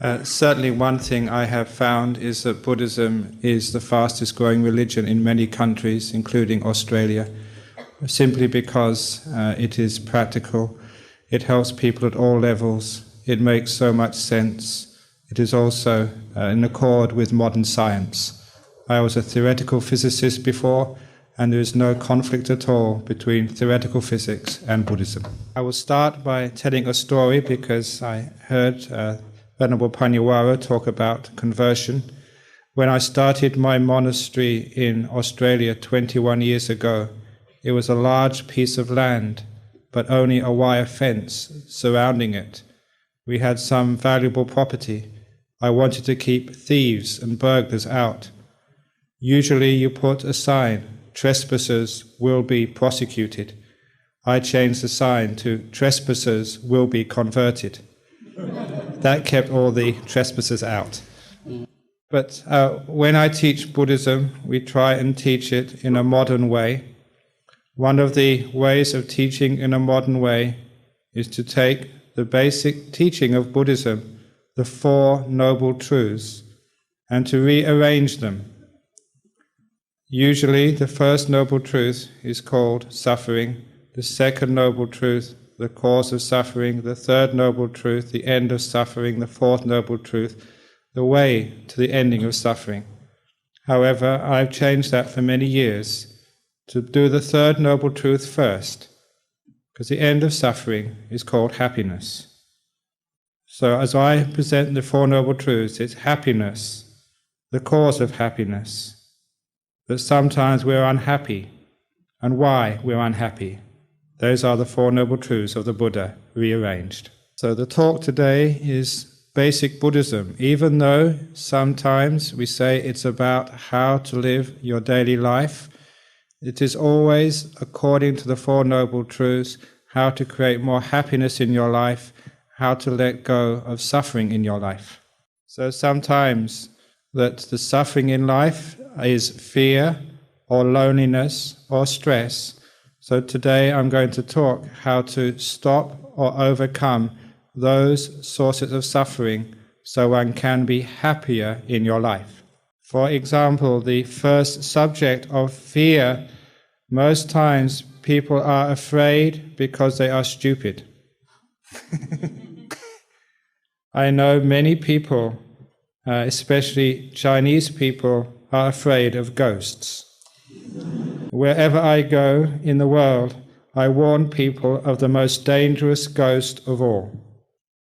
Certainly one thing I have found is that Buddhism is the fastest growing religion in many countries, including Australia, simply because it is practical, it helps people at all levels, it makes so much sense, it is also in accord with modern science. I was a theoretical physicist before, and there is no conflict at all between theoretical physics and Buddhism. I will start by telling a story because I heard Venerable Panyawara talk about conversion. When I started my monastery in Australia 21 years ago, it was a large piece of land, but only a wire fence surrounding it. We had some valuable property. I wanted to keep thieves and burglars out. Usually you put a sign, trespassers will be prosecuted. I changed the sign to trespassers will be converted. That kept all the trespassers out. But when I teach Buddhism, we try and teach it in a modern way. One of the ways of teaching in a modern way is to take the basic teaching of Buddhism, the Four Noble Truths, and to rearrange them. Usually the first noble truth is called suffering, the second noble truth, the cause of suffering, the third noble truth, the end of suffering, the fourth noble truth, the way to the ending of suffering. However, I've changed that for many years to do the third noble truth first, because the end of suffering is called happiness. So as I present the Four Noble Truths, it's happiness, the cause of happiness, that sometimes we're unhappy, and why we're unhappy. Those are the Four Noble Truths of the Buddha, rearranged. So the talk today is basic Buddhism, even though sometimes we say it's about how to live your daily life. It is always, according to the Four Noble Truths, how to create more happiness in your life, how to let go of suffering in your life. So sometimes that the suffering in life is fear or loneliness or stress. So today I'm going to talk how to stop or overcome those sources of suffering so one can be happier in your life. For example, the first subject of fear, most times people are afraid because they are stupid. I know many people, especially Chinese people, are afraid of ghosts. Wherever I go in the world, I warn people of the most dangerous ghost of all.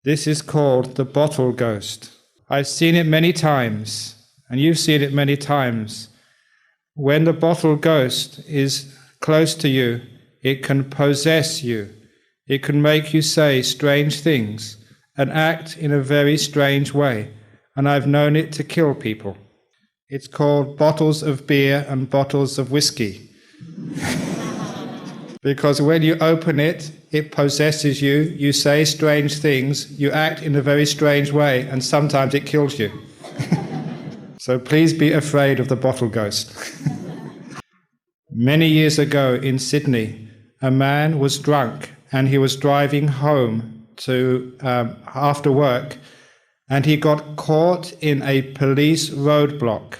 This is called the bottle ghost. I've seen it many times, and you've seen it many times. When the bottle ghost is close to you, it can possess you. It can make you say strange things and act in a very strange way, and I've known it to kill people. It's called bottles of beer and bottles of whiskey. Because when you open it, it possesses you, you say strange things, you act in a very strange way, and sometimes it kills you. So please be afraid of the bottle ghost. Many years ago in Sydney, a man was drunk and he was driving home after work, and he got caught in a police roadblock.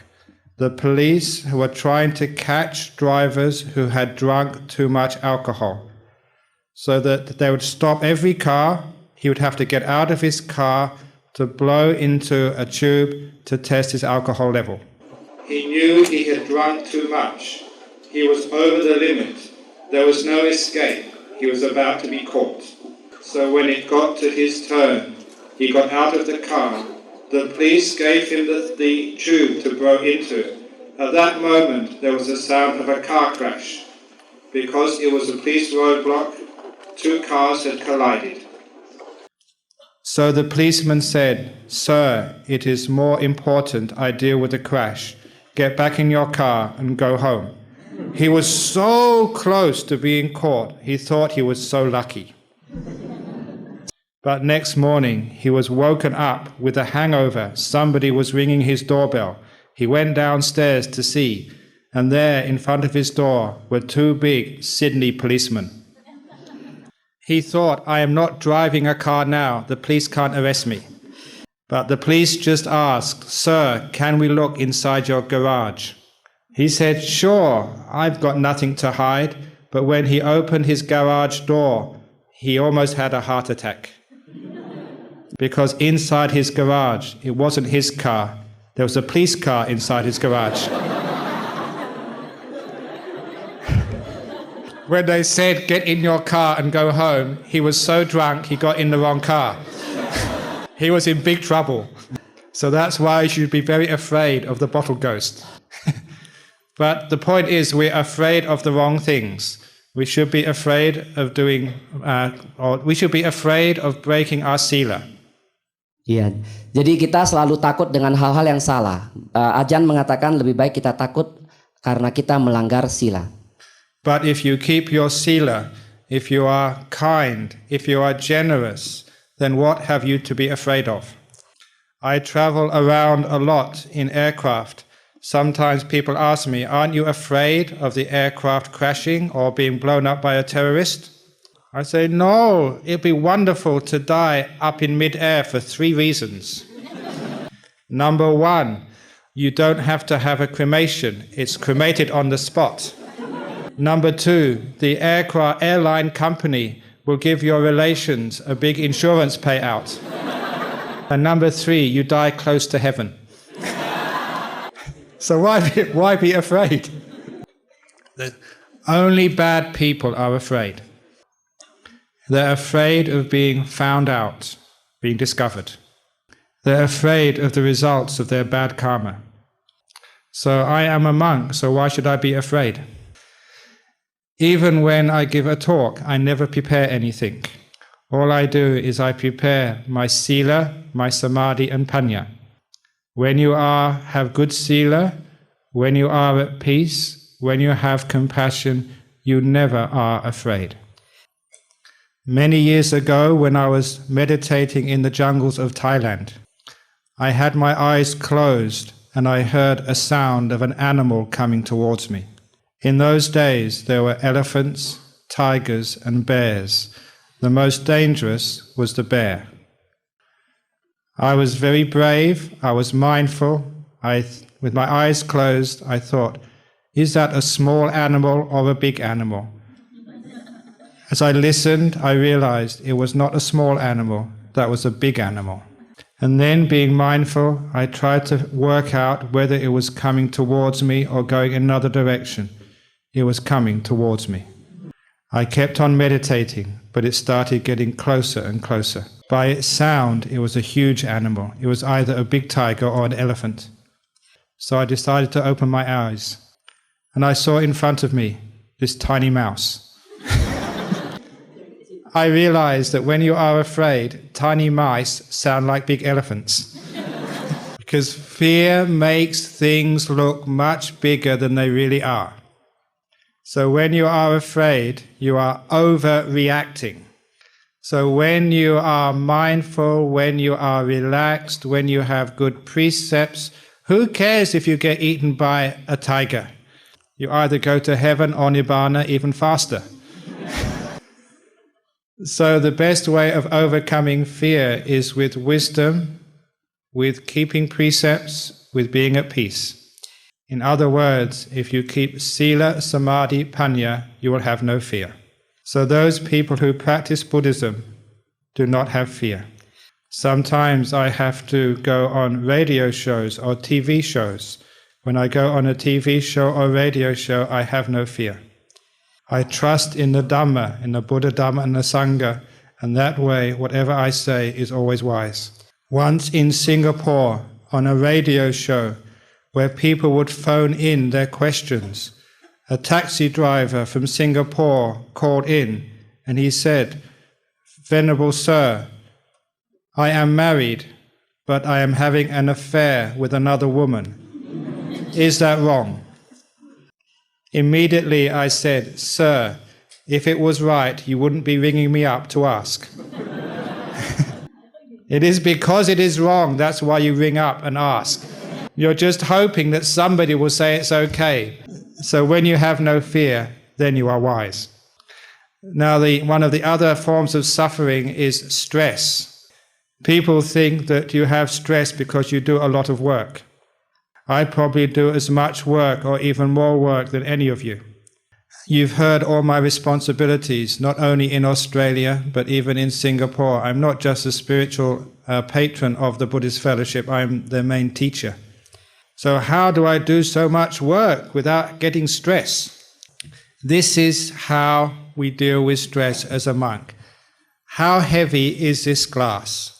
The police were trying to catch drivers who had drunk too much alcohol, so that they would stop every car. He would have to get out of his car to blow into a tube to test his alcohol level. He knew he had drunk too much. He was over the limit. There was no escape. He was about to be caught. So when it got to his turn, he got out of the car. The police gave him the tube to blow into. At that moment, there was a sound of a car crash. Because it was a police roadblock, two cars had collided. So the policeman said, "Sir, it is more important I deal with the crash. Get back in your car and go home." He was so close to being caught, he thought he was so lucky. But next morning, he was woken up with a hangover. Somebody was ringing his doorbell. He went downstairs to see, and there in front of his door were two big Sydney policemen. He thought, "I am not driving a car now. The police can't arrest me." But the police just asked, "Sir, can we look inside your garage?" He said, "Sure, I've got nothing to hide." But when he opened his garage door, he almost had a heart attack. Because inside his garage, it wasn't his car. There was a police car inside his garage. When they said, "Get in your car and go home," he was so drunk he got in the wrong car. He was in big trouble. So that's why you should be very afraid of the bottle ghost. But the point is, we're afraid of the wrong things. We should be afraid of we should be afraid of breaking our sila. Iya, jadi kita selalu takut dengan hal-hal yang salah. Ajahn mengatakan lebih baik kita takut karena kita melanggar sila. But if you keep your sila, if you are kind, if you are generous, then what have you to be afraid of? I travel around a lot in aircraft. Sometimes people ask me, "Aren't you afraid of the aircraft crashing or being blown up by a terrorist?" I say, "No, it'd be wonderful to die up in mid-air for 3 reasons. Number 1, you don't have to have a cremation. It's cremated on the spot. Number 2, the airline company will give your relations a big insurance payout. And number 3, you die close to heaven." So why be afraid? Only bad people are afraid. They're afraid of being found out, being discovered. They're afraid of the results of their bad karma. So I am a monk, so why should I be afraid? Even when I give a talk, I never prepare anything. All I do is I prepare my sila, my samadhi and panya. When you have good sila, when you are at peace, when you have compassion, you never are afraid. Many years ago, when I was meditating in the jungles of Thailand, I had my eyes closed and I heard a sound of an animal coming towards me. In those days, there were elephants, tigers, and bears. The most dangerous was the bear. I was very brave, I was mindful. With my eyes closed, I thought, is that a small animal or a big animal? As I listened, I realized it was not a small animal, that was a big animal. And then, being mindful, I tried to work out whether it was coming towards me or going another direction. It was coming towards me. I kept on meditating, but it started getting closer and closer. By its sound, it was a huge animal. It was either a big tiger or an elephant. So I decided to open my eyes, and I saw in front of me this tiny mouse. I realized that when you are afraid, tiny mice sound like big elephants. Because fear makes things look much bigger than they really are. So when you are afraid, you are overreacting. So when you are mindful, when you are relaxed, when you have good precepts, who cares if you get eaten by a tiger? You either go to heaven or nibbana even faster. So the best way of overcoming fear is with wisdom, with keeping precepts, with being at peace. In other words, if you keep sila, samadhi, panya, you will have no fear. So those people who practice Buddhism do not have fear. Sometimes I have to go on radio shows or TV shows. When I go on a TV show or radio show, I have no fear. I trust in the Dhamma, in the Buddha, Dhamma and the Sangha, and that way whatever I say is always wise. Once in Singapore, on a radio show, where people would phone in their questions, a taxi driver from Singapore called in and he said, "Venerable Sir, I am married, but I am having an affair with another woman. Is that wrong?" Immediately I said, "Sir, if it was right, you wouldn't be ringing me up to ask." It is because it is wrong, that's why you ring up and ask. You're just hoping that somebody will say it's okay. So when you have no fear, then you are wise. Now one of the other forms of suffering is stress. People think that you have stress because you do a lot of work. I probably do as much work or even more work than any of you. You've heard all my responsibilities, not only in Australia, but even in Singapore. I'm not just a spiritual patron of the Buddhist Fellowship, I'm the main teacher. So how do I do so much work without getting stress? This is how we deal with stress as a monk. How heavy is this glass?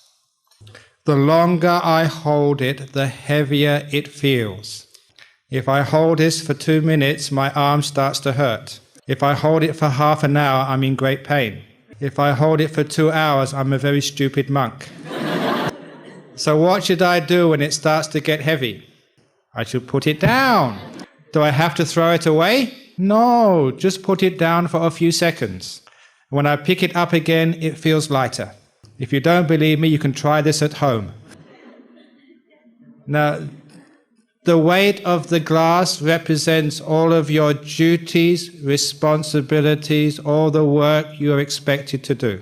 The longer I hold it, the heavier it feels. If I hold this for 2 minutes, my arm starts to hurt. If I hold it for half an hour, I'm in great pain. If I hold it for 2 hours, I'm a very stupid monk. So what should I do when it starts to get heavy? I should put it down. Do I have to throw it away? No, just put it down for a few seconds. When I pick it up again, it feels lighter. If you don't believe me, you can try this at home. Now, the weight of the glass represents all of your duties, responsibilities, all the work you are expected to do.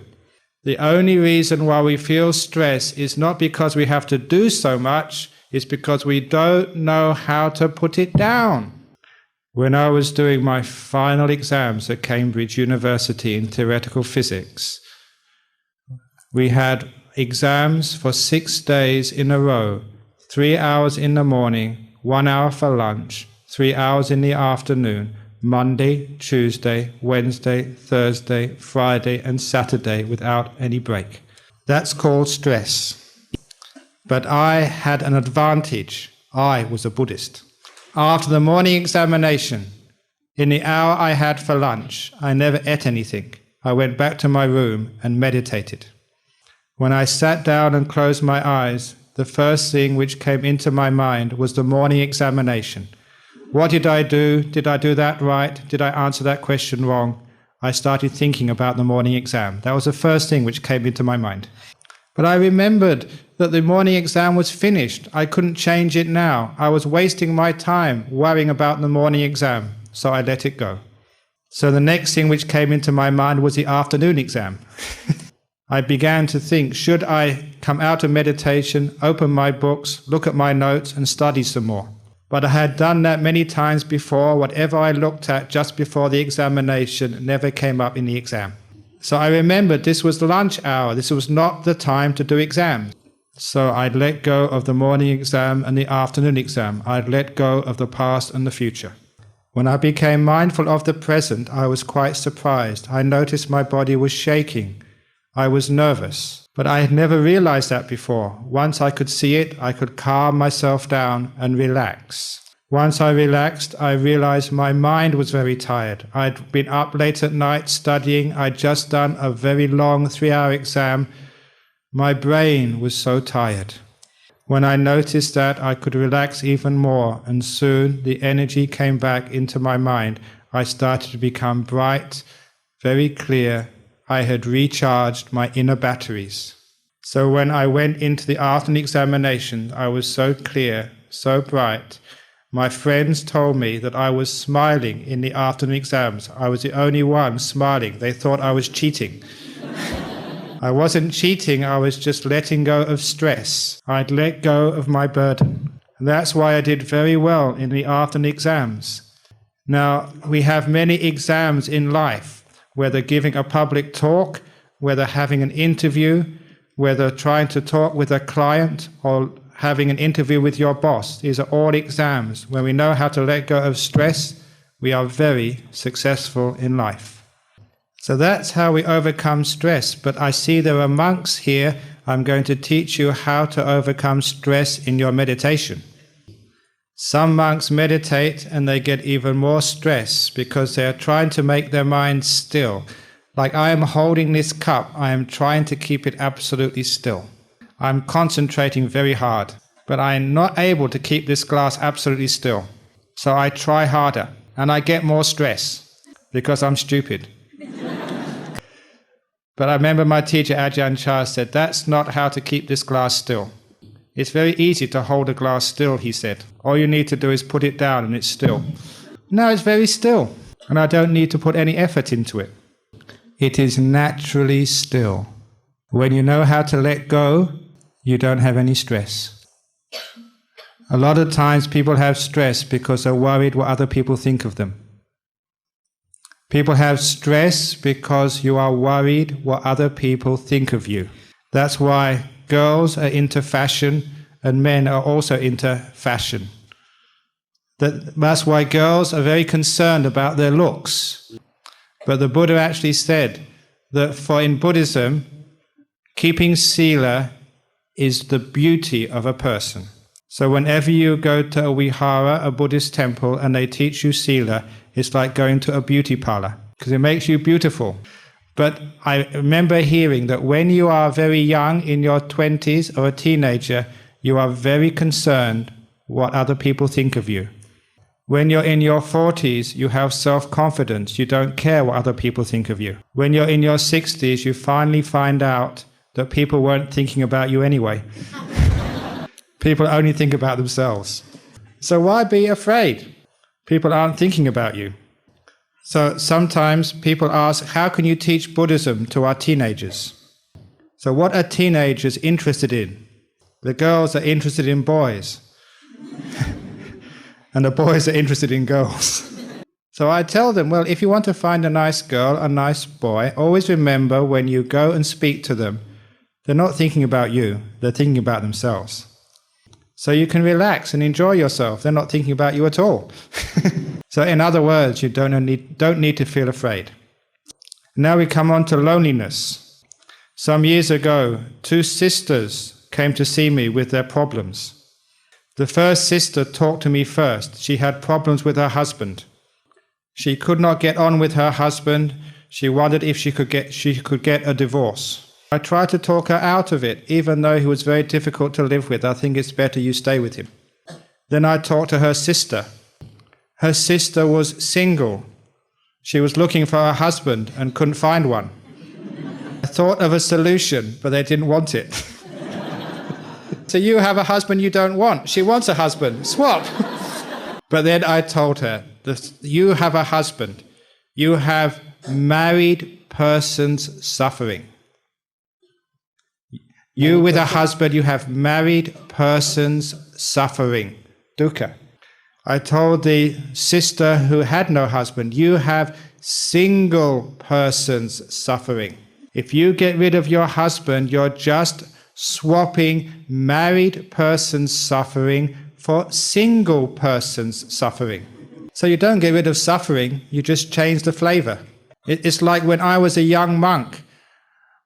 The only reason why we feel stress is not because we have to do so much, it's because we don't know how to put it down. When I was doing my final exams at Cambridge University in theoretical physics, we had exams for 6 days in a row, 3 hours in the morning, 1 hour for lunch, 3 hours in the afternoon, Monday, Tuesday, Wednesday, Thursday, Friday, and Saturday without any break. That's called stress. But I had an advantage. I was a Buddhist. After the morning examination, in the hour I had for lunch, I never ate anything. I went back to my room and meditated. When I sat down and closed my eyes, the first thing which came into my mind was the morning examination. What did I do? Did I do that right? Did I answer that question wrong? I started thinking about the morning exam. That was the first thing which came into my mind. But I remembered that the morning exam was finished. I couldn't change it now. I was wasting my time worrying about the morning exam, so I let it go. So the next thing which came into my mind was the afternoon exam. I began to think, should I come out of meditation, open my books, look at my notes, and study some more? But I had done that many times before. Whatever I looked at just before the examination never came up in the exam. So I remembered this was the lunch hour. This was not the time to do exams. So I'd let go of the morning exam and the afternoon exam. I'd let go of the past and the future. When I became mindful of the present, I was quite surprised. I noticed my body was shaking. I was nervous, but I had never realized that before. Once I could see it, I could calm myself down and relax. Once I relaxed, I realized my mind was very tired. I'd been up late at night studying. I'd just done a very long 3-hour exam. My brain was so tired. When I noticed that, I could relax even more, and soon the energy came back into my mind. I started to become bright, very clear. I had recharged my inner batteries. So when I went into the afternoon examination, I was so clear, so bright. My friends told me that I was smiling in the afternoon exams. I was the only one smiling. They thought I was cheating. I wasn't cheating, I was just letting go of stress. I'd let go of my burden. And that's why I did very well in the afternoon exams. Now, we have many exams in life, whether giving a public talk, whether having an interview, whether trying to talk with a client or having an interview with your boss. These are all exams. When we know how to let go of stress, we are very successful in life. So that's how we overcome stress. But I see there are monks here. I'm going to teach you how to overcome stress in your meditation. Some monks meditate and they get even more stress because they are trying to make their minds still. Like I am holding this cup, I am trying to keep it absolutely still. I'm concentrating very hard, but I am not able to keep this glass absolutely still. So I try harder and I get more stress because I'm stupid. But I remember my teacher Ajahn Chah said, that's not how to keep this glass still. It's very easy to hold a glass still, he said. All you need to do is put it down and it's still. No, it's very still. And I don't need to put any effort into it. It is naturally still. When you know how to let go, you don't have any stress. A lot of times people have stress because they're worried what other people think of them. People have stress because you are worried what other people think of you. That's why girls are into fashion and men are also into fashion. That's why girls are very concerned about their looks. But the Buddha actually said that in Buddhism, keeping sila is the beauty of a person. So whenever you go to a vihara, a Buddhist temple, and they teach you sila, it's like going to a beauty parlor, because it makes you beautiful. But I remember hearing that when you are very young, in your 20s or a teenager, you are very concerned what other people think of you. When you're in your 40s, you have self-confidence. You don't care what other people think of you. When you're in your 60s, you finally find out that people weren't thinking about you anyway. People only think about themselves. So why be afraid? People aren't thinking about you. So sometimes people ask, how can you teach Buddhism to our teenagers? So what are teenagers interested in? The girls are interested in boys. And the boys are interested in girls. So I tell them, well, if you want to find a nice girl, a nice boy, always remember when you go and speak to them, they're not thinking about you, they're thinking about themselves. So you can relax and enjoy yourself. They're not thinking about you at all. So in other words, you don't need to feel afraid. Now we come on to loneliness. Some years ago, 2 sisters came to see me with their problems. The first sister talked to me first. She had problems with her husband. She could not get on with her husband. She wondered if she could get a divorce. I tried to talk her out of it, even though he was very difficult to live with. I think it's better you stay with him. Then I talked to her sister. Her sister was single. She was looking for a husband and couldn't find one. I thought of a solution, but they didn't want it. So you have a husband you don't want. She wants a husband. Swap. But then I told her, you have a husband. You have married person's suffering. You with a husband, you have married person's suffering. Dukkha. I told the sister who had no husband, you have single person's suffering. If you get rid of your husband, you're just swapping married person's suffering for single person's suffering. So you don't get rid of suffering, you just change the flavor. It's like when I was a young monk,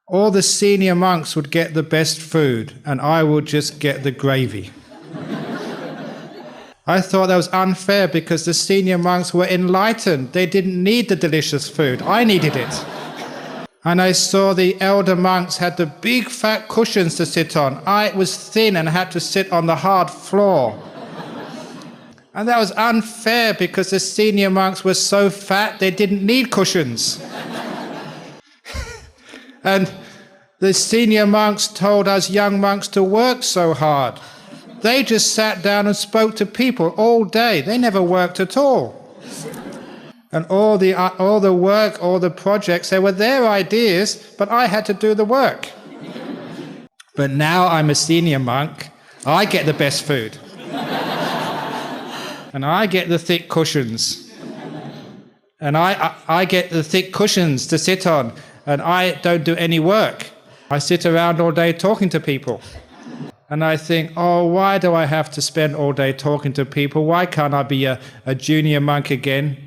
all the senior monks would get the best food and I would just get the gravy. I thought that was unfair because the senior monks were enlightened. They didn't need the delicious food. I needed it. And I saw the elder monks had the big fat cushions to sit on. I was thin and had to sit on the hard floor. And that was unfair because the senior monks were so fat they didn't need cushions. And the senior monks told us young monks to work so hard. They just sat down and spoke to people all day. They never worked at all. And all the work, all the projects, they were their ideas, but I had to do the work. But now I'm a senior monk. I get the best food. And I get the thick cushions. And I get the thick cushions to sit on. And I don't do any work. I sit around all day talking to people. And I think, oh, why do I have to spend all day talking to people? Why can't I be a junior monk again?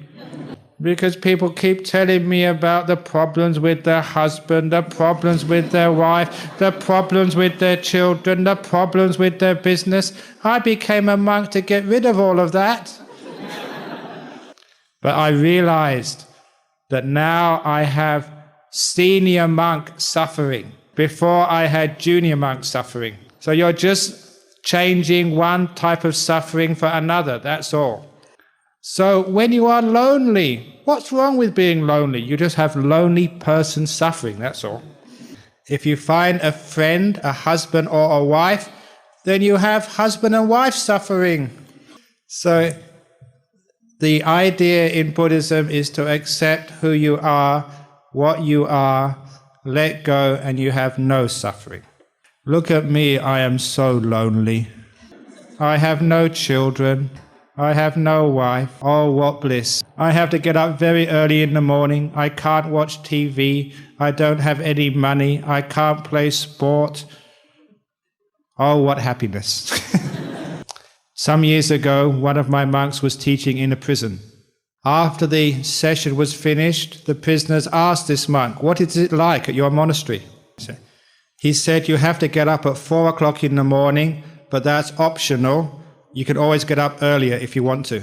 Because people keep telling me about the problems with their husband, the problems with their wife, the problems with their children, the problems with their business. I became a monk to get rid of all of that. But I realized that now I have senior monk suffering. Before I had junior monk suffering. So you're just changing one type of suffering for another, that's all. So when you are lonely, what's wrong with being lonely? You just have lonely person suffering, that's all. If you find a friend, a husband or a wife, then you have husband and wife suffering. So the idea in Buddhism is to accept who you are, what you are, let go, and you have no suffering. Look at me, I am so lonely. I have no children. I have no wife. Oh, what bliss. I have to get up very early in the morning. I can't watch TV. I don't have any money. I can't play sport. Oh, what happiness. Some years ago, one of my monks was teaching in a prison. After the session was finished, the prisoners asked this monk, "What is it like at your monastery?" He said, "You have to get up at 4 o'clock in the morning, but that's optional. You can always get up earlier if you want to.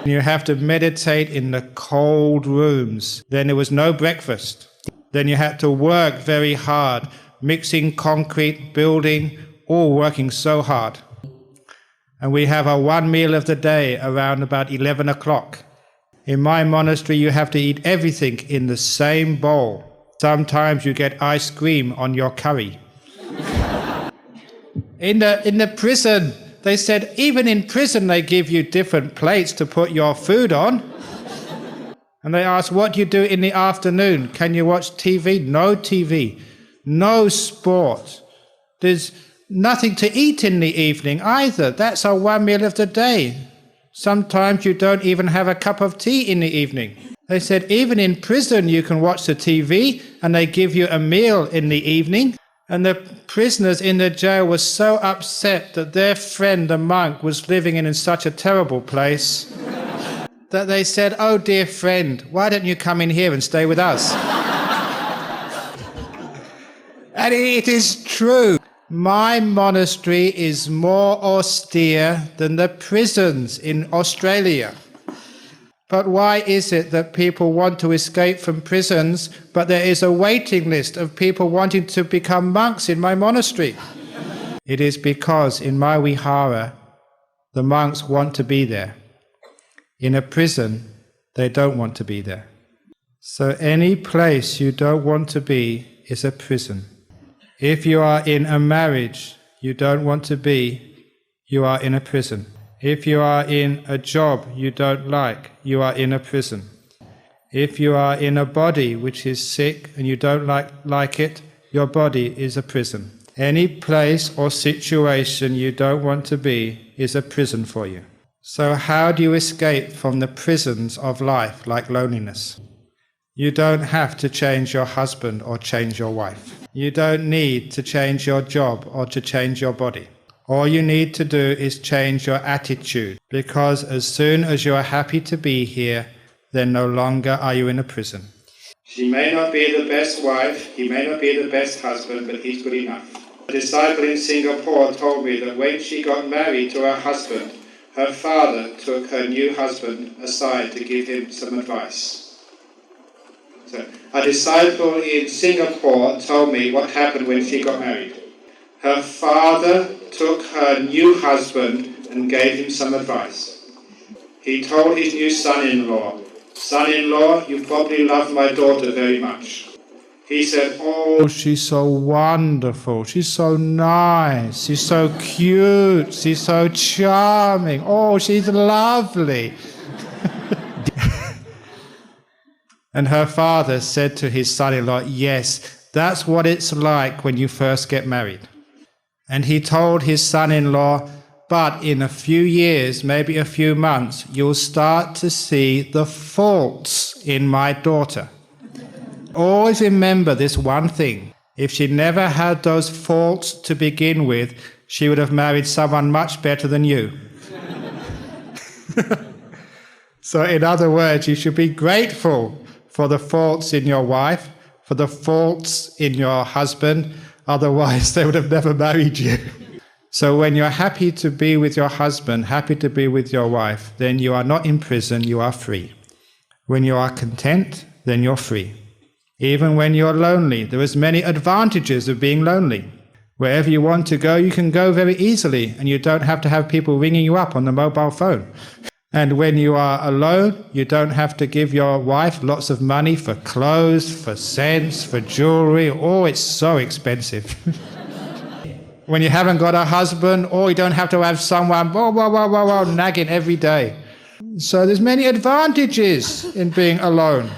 You have to meditate in the cold rooms. Then there was no breakfast. Then you had to work very hard, mixing concrete, building, all working so hard. And we have our one meal of the day around about 11 o'clock. In my monastery, you have to eat everything in the same bowl. Sometimes you get ice cream on your curry." In the prison, they said, even in prison they give you different plates to put your food on. And they asked, "What do you do in the afternoon? Can you watch TV?" No TV, no sport. There's nothing to eat in the evening either. That's our one meal of the day. Sometimes you don't even have a cup of tea in the evening. They said, even in prison you can watch the TV and they give you a meal in the evening. And the prisoners in the jail were so upset that their friend, the monk, was living in such a terrible place that they said, "Oh dear friend, why don't you come in here and stay with us?" And it is true. My monastery is more austere than the prisons in Australia. But why is it that people want to escape from prisons, but there is a waiting list of people wanting to become monks in my monastery? It is because in my vihara, the monks want to be there. In a prison, they don't want to be there. So any place you don't want to be is a prison. If you are in a marriage you don't want to be, you are in a prison. If you are in a job you don't like, you are in a prison. If you are in a body which is sick and you don't like it, your body is a prison. Any place or situation you don't want to be is a prison for you. So how do you escape from the prisons of life like loneliness? You don't have to change your husband or change your wife. You don't need to change your job or to change your body. All you need to do is change your attitude, because as soon as you are happy to be here, then no longer are you in a prison. She may not be the best wife, he may not be the best husband, but he's good enough. A disciple in Singapore told me that when she got married to her husband, her father took her new husband aside to give him some advice. So, a disciple in Singapore told me what happened when she got married. Her father took her new husband and gave him some advice. He told his new son-in-law, "Son-in-law, you probably love my daughter very much." He said, "Oh, she's so wonderful, she's so nice, she's so cute, she's so charming, oh, she's lovely." And her father said to his son-in-law, "Yes, that's what it's like when you first get married." And he told his son-in-law, "But in a few years, maybe a few months, you'll start to see the faults in my daughter. Always remember this one thing. If she never had those faults to begin with, she would have married someone much better than you." So in other words, you should be grateful for the faults in your wife, for the faults in your husband, otherwise they would have never married you. So when you're happy to be with your husband, happy to be with your wife, then you are not in prison, you are free. When you are content, then you're free. Even when you're lonely, there is many advantages of being lonely. Wherever you want to go, you can go very easily, and you don't have to have people ringing you up on the mobile phone. And when you are alone, you don't have to give your wife lots of money for clothes, for scents, for jewelry. Oh, it's so expensive. When you haven't got a husband, or you don't have to have someone nagging every day. So there's many advantages in being alone.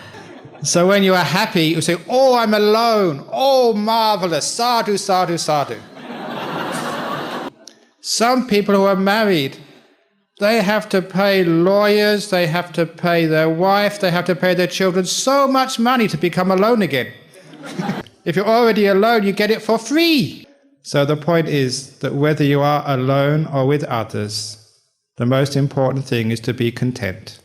So when you are happy, you say, oh, I'm alone. Oh, marvelous. Sadhu, sadhu, sadhu. Some people who are married, they have to pay lawyers, they have to pay their wife, they have to pay their children so much money to become alone again. If you're already alone, you get it for free. So the point is that whether you are alone or with others, the most important thing is to be content.